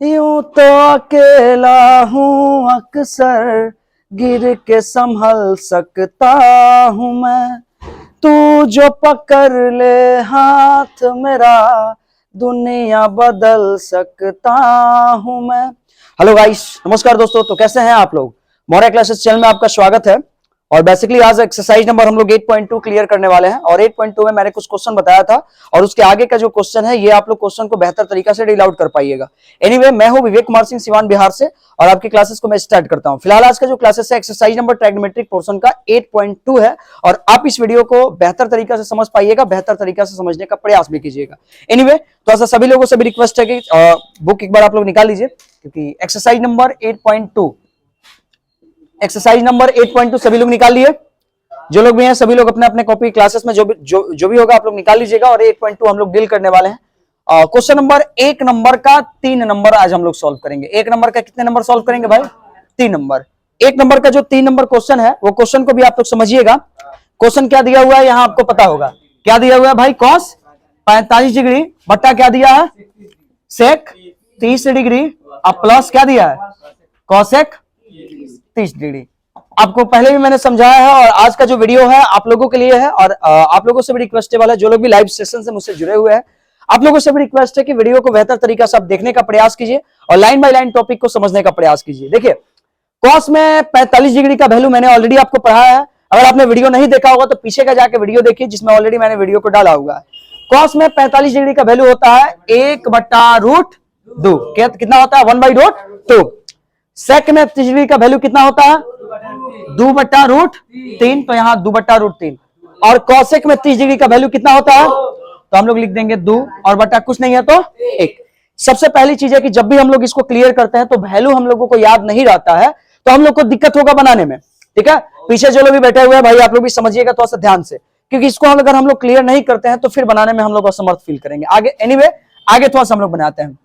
यूं तो अकेला हूँ अक्सर, गिर के संभल सकता हूँ मैं, तू जो पकड़ ले हाथ मेरा, दुनिया बदल सकता हूँ मैं। हेलो गाइस, नमस्कार दोस्तों। तो कैसे हैं आप लोग? मौर्य क्लासेस चैनल में आपका स्वागत है। और बेसिकली आज एक्सरसाइज नंबर हम लोग 8.2 क्लियर करने वाले हैं। और 8.2 में मैंने कुछ क्वेश्चन बताया था और उसके आगे का जो क्वेश्चन है ये आप लोग क्वेश्चन को बेहतर तरीका से रीड आउट कर पाइएगा। एनीवे, मैं हूं विवेक कुमार सिंह, सिवान बिहार से, और आपकी क्लासेस को मैं स्टार्ट करता हूं। फिलहाल आज का जो क्लासेस है एक्सरसाइज नंबर ट्रायगोनोमेट्रिक पोर्शन का 8.2 है और आप इस वीडियो को बेहतर तरीका से समझ पाइएगा, बेहतर तरीका से समझने का प्रयास भी कीजिएगा। एनीवे, तो ऐसा सभी लोगों से भी रिक्वेस्ट है कि बुक एक बार आप लोग निकाल लीजिए, क्योंकि एक्सरसाइज नंबर 8.2 सभी लोग निकाल लिए। जो लोग भी हैं सभी लोग अपने अपने कॉपी क्लासेस में जो भी होगा आप लोग निकाल लीजिएगा। और 8.2 हम लोग डील करने वाले हैं। क्वेश्चन नंबर 1 नंबर का 3 नंबर आज हम लोग सॉल्व करेंगे। 1 नंबर का कितने नंबर सॉल्व करेंगे भाई? 3 नंबर। 1 नंबर का जो 3 नंबर क्वेश्चन है वो क्वेश्चन को भी आप लोग समझिएगा। क्वेश्चन क्या दिया हुआ है यहां आपको पता होगा। क्या दिया हुआ है भाई? cos 45 डिग्री बट्टा क्या दिया है? sec 30 डिग्री अब प्लस क्या दिया है? cosec 30 degree. आपको पहले भी मैंने समझाया है और आज का जो वीडियो है आप लोगों के लिए है। और आप लोगों से भी रिक्वेस्टेबल है, जो लोग भी लाइव सेशन से मुझसे जुड़े हुए हैं, आप लोगों से भी रिक्वेस्ट है कि वीडियो को बेहतर तरीका से आप देखने का प्रयास कीजिए और लाइन बाय लाइन टॉपिक को समझने का प्रयास कीजिए। देखिए, कॉस में 45 डिग्री का वैल्यू मैंने ऑलरेडी आपको पढ़ाया है। अगर आपने वीडियो नहीं देखा होगा तो पीछे का जाके वीडियो देखिए, जिसमें ऑलरेडी मैंने वीडियो को डाला हुआ है। कॉस में 45 डिग्री का वैल्यू होता है 1/√2। कितना होता है? 1/√2। सेक में 30 डिग्री का वैल्यू कितना होता है? 2/√3। तो यहां 2/√3। और कॉसेक में 30 डिग्री का वैल्यू कितना होता है? तो हम लोग लिख देंगे 2 और बटा कुछ नहीं है तो 1। सबसे पहली चीज है कि जब भी हम लोग इसको क्लियर करते हैं तो वैल्यू हम लोगों को याद नहीं रहता है, तो हम लोग को दिक्कत होगा बनाने में। ठीक है, पीछे जो लोग भी बैठे हुए हैं भाई, आप लोग भी समझिएगा थोड़ा सा ध्यान से, क्योंकि इसको अगर हम लोग क्लियर नहीं करते हैं तो फिर बनाने में हम लोग असमर्थ फील करेंगे। आगे एनीवे, आगे थोड़ा सा हम लोग बनाते हैं।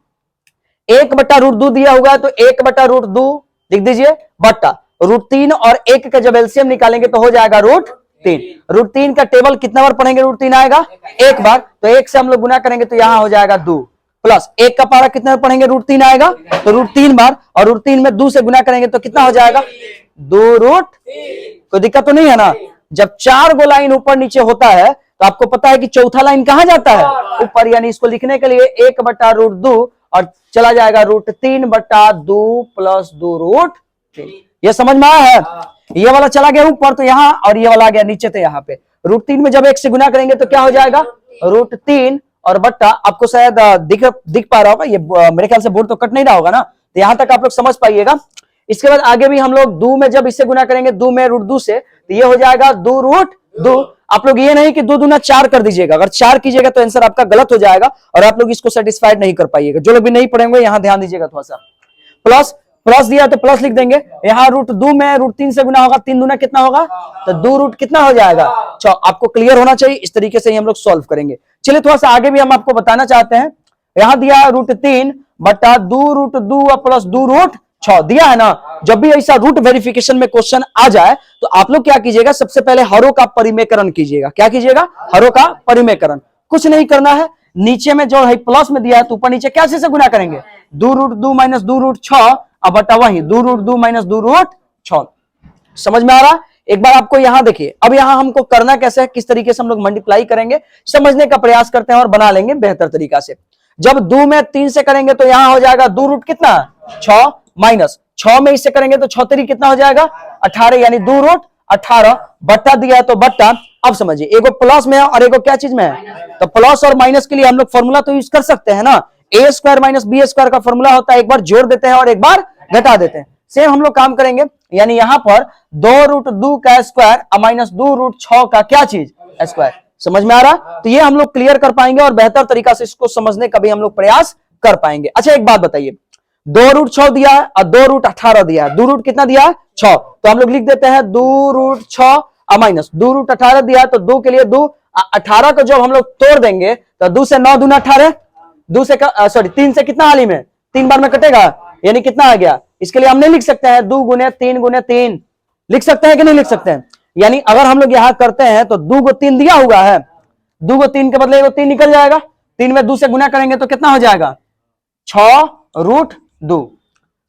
1/√2 दिया हुआ है तो 1/√2 लिख दीजिए, बट्टा √3 और 1 का जब एलसीएम निकालेंगे तो हो जाएगा √3। √3 का टेबल कितना बार पढ़ेंगे? √3 आएगा एक बार, तो 1 से हम लोग गुना करेंगे तो यहां हो जाएगा 2, प्लस 1 का पारा कितना बार पढ़ेंगे? √3 आएगा तो √3 बार, और √3 में 2 से गुना करेंगे तो कितना हो जाएगा? 2√। कोई दिक्कत तो नहीं है ना? जब 4 गो लाइन ऊपर नीचे होता है तो आपको पता है कि चौथा लाइन कहां जाता है? ऊपर। यानी इसको लिखने के लिए 1/√2 और चला जाएगा √3/2 प्लस 2√3। ये समझ में आया है? ये वाला चला गया ऊपर तो यहां, और ये वाला आ गया नीचे तो यहाँ पे। √3 में जब 1 से गुना करेंगे तो क्या हो जाएगा? √3 और बट्टा, आपको शायद दिख पा रहा होगा, ये मेरे ख्याल से बोर्ड तो कट नहीं रहा होगा ना, तो यहां तक आप लोग समझ पाइएगा। इसके बाद आगे भी हम लोग 2 में जब इससे गुना करेंगे 2 में √2 से, तो ये हो जाएगा 2√2। आप लोग ये नहीं कि 2 दूना 4 कर दीजिएगा, अगर 4 कीजिएगा तो आंसर आपका गलत हो जाएगा और आप लोग इसको सेटिस्फाइड नहीं कर पाइएगा। जो लोग भी नहीं पढ़ेंगे यहां ध्यान दीजिएगा थोड़ा सा। प्लस दिया तो प्लस लिख देंगे। यहाँ √2 में √3 से गुना होगा, 3 दूना कितना होगा? तो 2 कितना हो जाएगा? 6। आपको क्लियर होना चाहिए, इस तरीके से ही हम लोग सॉल्व करेंगे। चलिए थोड़ा सा आगे भी हम आपको बताना चाहते हैं। यहाँ दिया √3 बटा 2√2 प्लस 2√6 दिया है ना। जब भी ऐसा रूट वेरिफिकेशन में क्वेश्चन आ जाए तो आप लोग क्या कीजिएगा? सबसे पहले हरों का परिमेयकरण कीजिएगा। क्या कीजिएगा? हरों का परिमेयकरण। कुछ नहीं करना है, नीचे में जो है प्लस में दिया है तो ऊपर नीचे कैसे से गुना करेंगे? 2√2 माइनस 2√6 अब बटा वही 2√2 माइनस 2√6। समझ में आ रहा? एक बार आपको यहां देखिए, अब यहां हमको करना कैसे है, किस तरीके से हम लोग मल्टीप्लाई करेंगे समझने का प्रयास करते हैं और बना लेंगे बेहतर तरीका से। जब 2 में 3 से करेंगे तो यहां हो जाएगा 2 कितना? 6 माइनस 6 में इससे करेंगे तो 6 3 कितना हो जाएगा? 18, यानी 2√18 बट्टा दिया है तो बट्टा। अब समझिए, एगो प्लस में है और एगो क्या चीज में है? तो प्लस और माइनस के लिए हम लोग फॉर्मूला तो यूज कर सकते हैं ना। a² माइनस b² का फॉर्मूला होता है, एक बार जोड़ देते हैं और एक बार घटा देते हैं। सेम हम लोग काम करेंगे, यानी यहां पर 2√2 का स्क्वायर माइनस 2√6 का क्या चीज? स्क्वायर। समझ में आ रहा? तो ये हम लोग क्लियर कर पाएंगे और बेहतर तरीका से इसको समझने का भी हम लोग प्रयास कर पाएंगे। अच्छा एक बात बताइए, 2√6 दिया है और 2√18 दिया है। 2 कितना दिया है? 6। तो हम लोग लिख देते हैं 2√6 माइनस 2√18 दिया है तो 2 के लिए 2, 18 को जब हम लोग तोड़ देंगे तो 2 से 9 दूना 18, 2 से 3 से कितना हाली में? 3 बार में कटेगा, यानी कितना आ गया? इसके लिए हम नहीं लिख सकते हैं 2 गुने 3 लिख सकते हैं कि नहीं लिख सकते हैं? यानी अगर हम लोग यहां करते हैं तो 2 को 3 दिया हुआ है, 2 को 3 के बदले 3 निकल जाएगा। 3 में 2 से गुना करेंगे तो कितना हो जाएगा? 6√8 2।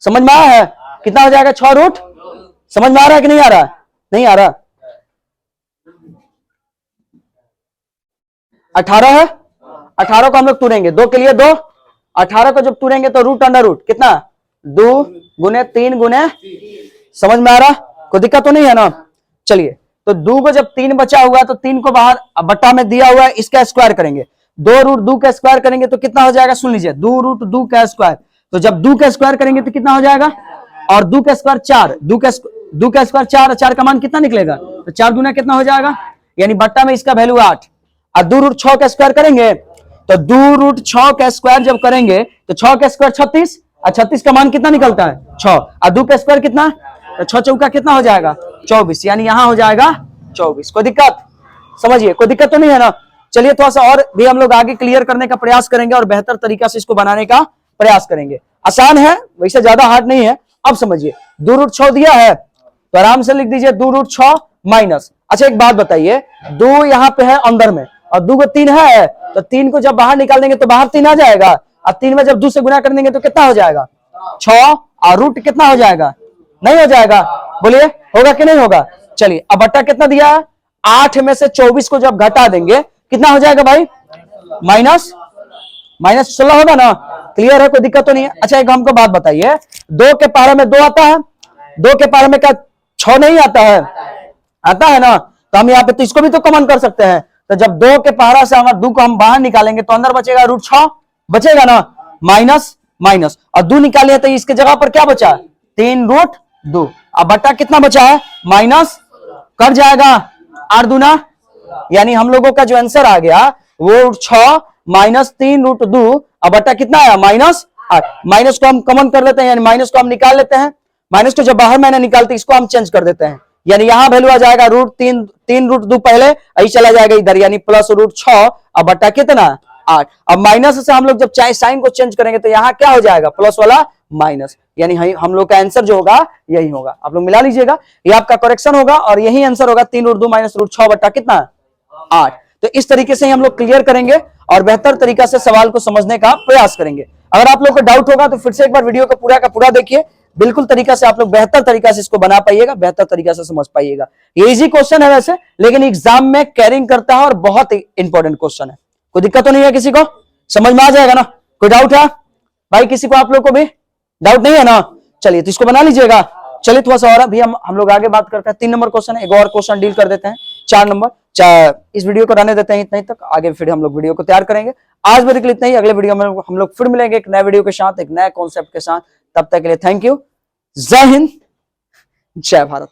समझ में आया है? कितना हो जाएगा 6 रूट। समझ में आ रहा है कि नहीं आ रहा? नहीं आ रहा। 18 है, 18 को हम लोग तोड़ेंगे, 2 के लिए 2, 18 को जब तोड़ेंगे तो रूट अंडर रूट कितना 2 गुने 3 गुने। समझ में आ रहा? कोई दिक्कत तो नहीं है ना? चलिए, तो 2 को जब 3 बचा हुआ तो 3 को बाहर बट्टा में दिया हुआ है, इसका स्क्वायर करेंगे, 2 रूट 2 का स्क्वायर करेंगे तो कितना हो जाएगा? सुन लीजिए, 2 रूट 2 का स्क्वायर, तो जब 2 का स्क्वायर करेंगे तो कितना हो जाएगा? और 2 का स्क्वायर 4, 2 का स्क्वायर 4, 4 का मान कितना निकलेगा? तो 4 दूना कितना हो जाएगा? यानी बट्टा में इसका वैल्यू 8। और 2 रूट 6 का स्क्वायर करेंगे तो 2 रूट 6 का स्क्वायर जब करेंगे तो 6 का स्क्वायर 36, और 36 का मान कितना निकलता है? 6। और 2 का स्क्वायर कितना? तो 6 चौका कितना हो जाएगा? 24। यानी यहां हो जाएगा 24। कोई दिक्कत? समझिए, कोई दिक्कत तो नहीं है ना? चलिए, थोड़ा सा और भी हम लोग आगे क्लियर करने का प्रयास करेंगे और बेहतर तरीका से इसको बनाने का प्रयास करेंगे। आसान है, वैसे ज्यादा हार्ड नहीं है। अब समझिए, 2 रूट 6 दिया है तो आराम से लिख दीजिए 2 रूट 6 माइनस। अच्छा, एक बात बताइए, 2 यहां पे है अंदर में और 2 को 3 है, तो 3 को जब बाहर निकाल देंगे तो बाहर 3 आ जाएगा, और 3 में जब 2 से गुना कर देंगे तो कितना हो जाएगा? 6। और रूट कितना हो जाएगा? नहीं हो जाएगा? बोलिए, होगा कि नहीं होगा? चलिए, अब बट्टा कितना दिया है? 8 में से 24 को जब घटा देंगे कितना हो जाएगा भाई? माइनस 16 होगा ना? क्लियर है? कोई दिक्कत तो नहीं है? अच्छा, एक हमको बात बताइए, 2 के पारे में 2 आता है, 2 के पारे में क्या 6 नहीं आता है? आता है ना? तो हम यहाँ पे तो इसको भी तो कॉमन कर सकते हैं। तो जब 2 के पहाड़ा से अगर 2 को हम बाहर निकालेंगे तो अंदर बचेगा रूट 6 बचेगा ना, माइनस माइनस, और 2 निकाले तो इसके जगह पर क्या बचा? 3 रूट 2। अब बट्टा कितना बचा है? माइनस कर जाएगा 8 दूना, यानी हम लोगों का जो आंसर आ गया वो 6 माइनस 3 रूट 2। अब बट्टा कितना आया? माइनस 8। माइनस को हम कॉमन कर लेते हैं, यानी माइनस को हम निकाल लेते हैं, माइनस को जब बाहर मैंने निकालते इसको हम चेंज कर देते हैं, यानी यहां वैल्यू आ जाएगा रूट 3 रूट 2 पहले यही चला जाएगा इधर, यानी प्लस रूट 6। अब बट्टा कितना? 8। अब माइनस से हम लोग जब चाहे साइन को चेंज करेंगे तो यहाँ क्या हो जाएगा? प्लस वाला माइनस, यानी हम लोग का आंसर जो होगा यही होगा। आप लोग मिला लीजिएगा, ये आपका करेक्शन होगा और यही आंसर होगा 3 रूट 2 माइनस रूट 6 बट्टा कितना? 8। तो इस तरीके से हम लोग क्लियर करेंगे और बेहतर तरीका से सवाल को समझने का प्रयास करेंगे। अगर आप लोग को डाउट होगा तो फिर से एक बार वीडियो को पूरा का पूरा देखिए, बिल्कुल तरीका से आप लोग बेहतर तरीका से इसको बना पाइएगा, बेहतर तरीका से समझ पाइएगा। ये इजी क्वेश्चन है वैसे, लेकिन एग्जाम में कैरिंग करता है और बहुत इंपॉर्टेंट क्वेश्चन है। कोई दिक्कत तो नहीं है? किसी को समझ में आ जाएगा ना? कोई डाउट है भाई? किसी को, आप लोग को भी डाउट नहीं है ना? चलिए, तो इसको बना लीजिएगा। चलिए, थोड़ा सा और अभी हम लोग आगे बात करते हैं। 3 नंबर क्वेश्चन है, एक और क्वेश्चन डील कर देते हैं। 4 नंबर, इस वीडियो को रहने देते हैं इतना ही तक, आगे फिर हम लोग वीडियो को तैयार करेंगे। आज मेरे के लिए इतना ही, अगले वीडियो में हम लोग फिर मिलेंगे एक नए वीडियो के साथ, एक नए कॉन्सेप्ट के साथ। तब तक के लिए थैंक यू। जय हिंद, जय भारत।